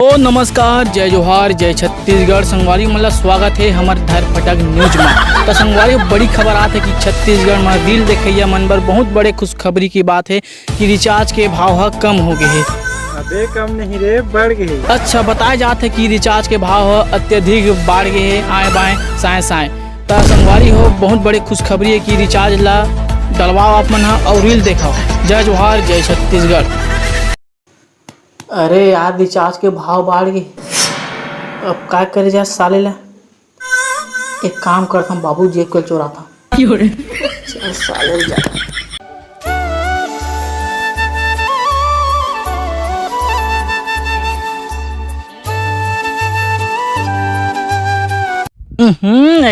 ओ नमस्कार, जय जोहार, जय छत्तीसगढ़। संगवारी मतलब स्वागत है हमारे धरफटक न्यूज में। तो संगवारी बड़ी खबर आत है कि छत्तीसगढ़ में रील देखैया मन बर बहुत बड़े खुशखबरी की बात है कि रिचार्ज के भाव कम हो गए हैं। अबे कम नहीं रे, बढ़ गए। अच्छा, बताया जाता है कि रिचार्ज के भाव अत्यधिक बढ़ गए हैं, आए बाएँ साए साए। तो संगवारी हो बहुत बड़े खुशखबरी है कि रिचार्ज ला डलवाओ आप मन और रील देखो। जय जोहार, जय छत्तीसगढ़। अरे यार, रिचार्ज के भाव बढ़ गए, अब क्या करे जाए साले ला। एक काम करता हूँ, बाबू जेब कल चोरा था। चल साले जा।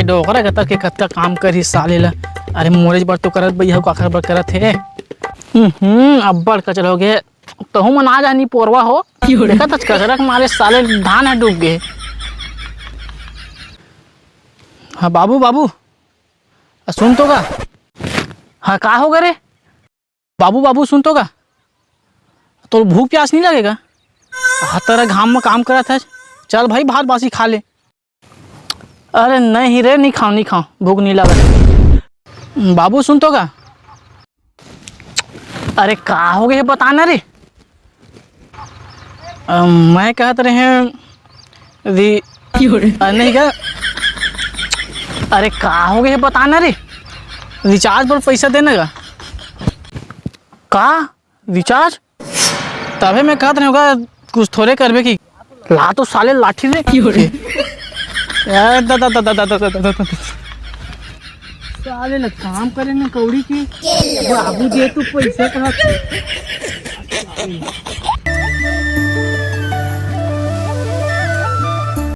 डोकरा कतर के कत्ता काम करी साले ला। अरे मोरेज बर तो करत भैया काखर बर करत है। अब्बड़ कचर हो गए। तहु मन आ जानी पोरवा हो देखा तो कचरा के मारे साले धान है डूब गए। हाँ बाबू बाबू सुन तो का। हाँ का हो गए रे बाबू बाबू सुन तो का। तो भूख प्यास नहीं लगेगा? हाँ तेरा घाम में काम करा था। चल भाई भात बासी खा ले। अरे नहीं रे, नहीं खाओ भूख नहीं लगा। बाबू सुन तो का। अरे का हो गए बताना रे। मैं कहते रहे नहीं क्या। अरे का हो गए बताना रे। रिचार्ज पर पैसा देने का रिचार्ज तभी मैं कहते रहे होगा कुछ थोड़े करबे की ला तो साले लाठी रे की हो रे। साले ना काम करे ना कौड़ी की बाबू दे तू पैसा कहाँ